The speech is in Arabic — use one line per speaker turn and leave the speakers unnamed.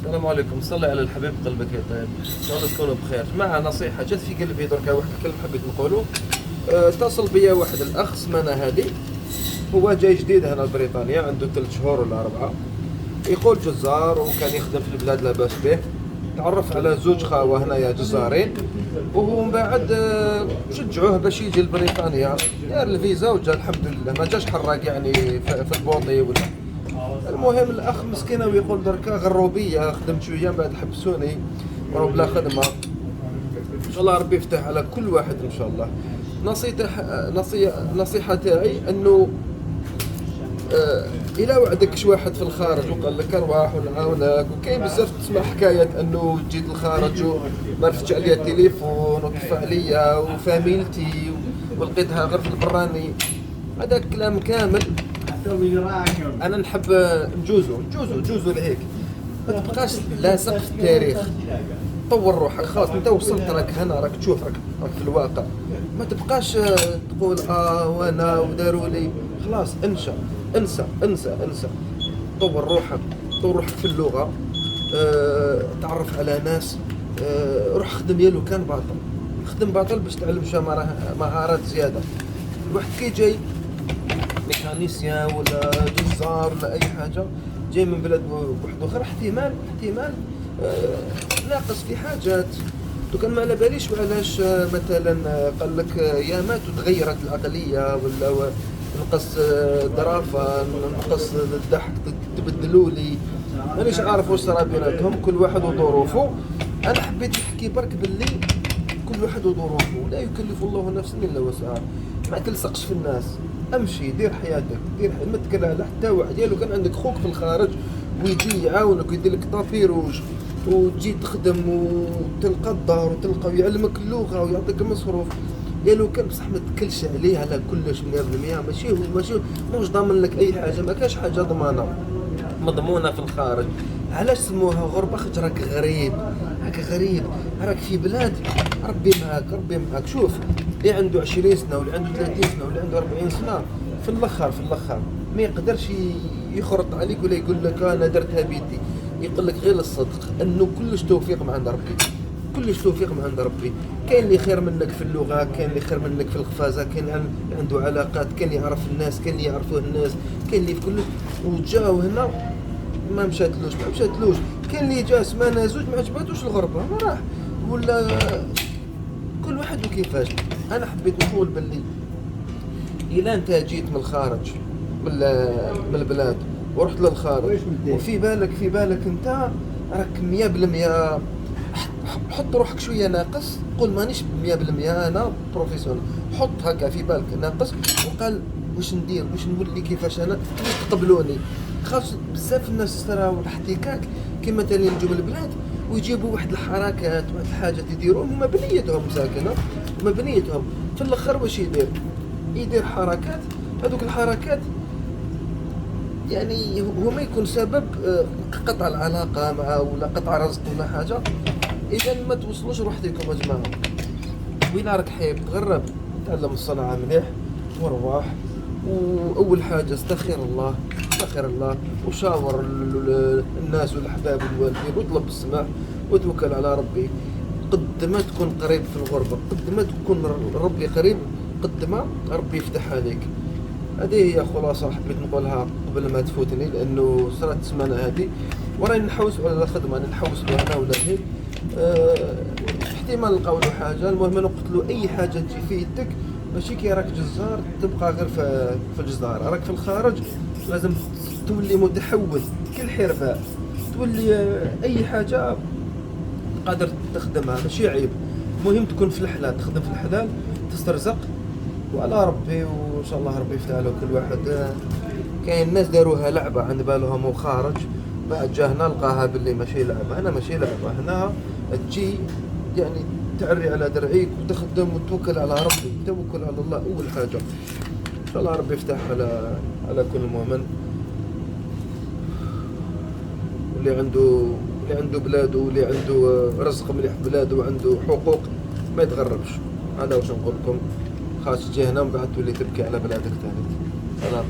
السلام عليكم. صلي على الحبيب قلبك يطيب، ان شاء الله تكونوا بخير. مع نصيحه جات في قلبي دركا، واحد الكلمه حبيت نقولوا. اتصل بيا واحد الاخ سمانه هذه، هو جاي جديد هنا لبريطانيا، عنده 3 شهور ولا 4. يقول جزار وكان يخدم في البلاد لاباس به. تعرف على زوج خاوه هنايا جزارين، وهو من بعد شجعوه باش يجي لبريطانيا، دار الفيزا وجا الحمد لله، ما جاش حراق يعني في البوطي ولا. المهم الاخ مسكين ويقول دركا غروبيه، خدمت شويه من بعد حبسوني وراه بلا خدمه. ان شاء الله ربي يفتح على كل واحد ان شاء الله. نصيحه تاعي انه الى وعدك شي واحد في الخارج وقال لك ارواح ونعاونك، وكاين بزاف تسمع حكايات انه جيت للخارج وما رفتش عليا التليفون وطفى عليا وفاميلتي ولقيتها غير في البراني. هذا كلام كامل. انا نحب نجوزو لهيك، ما تبقاش لاصق في التاريخ. طور روحك، خلاص انت وصلت، راك هنا، راك تشوف، راك في الواقع. ما تبقاش تقول وانا وداروا لي. خلاص انسى. طور روحك في اللغه، تعرف على ناس، روح خدم يالو كان باطل، خدم باطل باش تعلم شويه مهارات زياده. الواحد كي جاي ميكانيسيان ولا جزار ولا اي حاجه، جاي من بلد واحد اخر، احتمال ناقص في حاجات. كان ما على باليش وعلاش مثلا قال لك يا مات وتغيرت العقليه، ولا نقص ظرافه، نقص الضحك، تبدلوا لي. مانيش عارف واش صرا بيناتهم، كل واحد وظروفه. انا حبيت نحكي برك باللي كل واحد وظروفه، لا يكلف الله نفسا الا وسعها. ما تلصقش في الناس، امشي دير حياتك، ما تكره على حتى واحد. لو كان عندك خوك في الخارج ويجي يعاونك ويدير لك طابي روج وتجي تخدم وتلقى الدار وتلقى ويعلمك اللغه ويعطيك المصروف، لو كان بصح ما تكلش عليه على كلش 100%. ماشي موش ضامن لك اي حاجه، ما كاش حاجه ضمانه مضمونه في الخارج. علاش سموها غربه؟ خاطر راك غريب، راك في بلاد ربي معاك. شوف، اللي عنده 20 سنه واللي عنده 30 سنه واللي عنده 40 سنه في الاخر ما يقدرش يخرط عليك ولا يقول لك انا درتها بيدي. يقول لك غير الصدق، انه كلش توفيق من عند ربي. كاين اللي خير منك في اللغه، كاين اللي خير منك في القفازه، كاين اللي عنده علاقات، كاين اللي يعرف الناس، كاين اللي يعرفوه الناس، كاين اللي في كل. وجاو هنا ما مشاتلوش. كاين اللي جا سمانه زوج ما عجباتوش الغربه ما راح، ولا كل واحد وكيفاش. انا حبيت نقول باللي الا انت جيت من الخارج من البلاد ورحت للخارج وفي بالك انت راك 100%، حط روحك شويه ناقص، قول مانيش 100% انا بروفيسيونال. حط هكا في بالك ناقص، وقال واش ندير، واش نولي، كيفاش انا يقبلوني. خاص بزاف الناس تراو الاحتكاك كما مثلا يجوا من البلاد ويجيبوا واحد الحركات، واحد الحاجات يديروهم، هما بنيتهم ساكنه، هما بنيتهم في الاخر واش يدير حركات. هذوك الحركات يعني هو ما يكون سبب قطع العلاقه معه ولا قطع رزق ولا حاجه. اذا ما توصلوش روحكم يا جماعه. وين راك حايب تغرب، تعلم الصنعه مليح وارواح. واول حاجه استخير الله وشاور الناس والاحباب والوالدين، واطلب السماح وتوكل على ربي. قد ما تكون قريب في الغربه، قد ما تكون ربي قريب، قد ما ربي يفتح عليك. هذه هي خلاصه حبيت نقولها قبل ما تفوتني، لانه صارت السمانه هذه وراني نحوس على الخدمه، راني نحوس هنا ولا هيك. احتمال نلقاو له حاجه. المهم انا قلت له اي حاجه تجي في يدك، ماشي كي راك جزار تبقى غير في الجزار، راك في الخارج لازم تولي متحول كالحرفاء، تولي اي حاجه قادر تخدمها، ماشي عيب. المهم تكون في الحلال، تخدم في الحلال، تسترزق وعلى ربي، وان شاء الله ربي يفتح له كل واحد. كاين ناس داروها لعبه عند بالهم وخارج، بعد جا هنا لقاها باللي ماشي لعبه. انا ماشي لعبه، هنا تجي يعني تعري على درعيك وتخدم وتوكل على ربي. توكل على الله اول حاجه. ان شاء الله ربي يفتح على كل مؤمن. واللي عنده بلاده، واللي عنده رزق مليح في بلاده وعنده حقوق، ما يتغربش. هذا واش نقول لكم. خاص تجي هنا من بعد تولي تبكي على بلادك ثاني. سلام.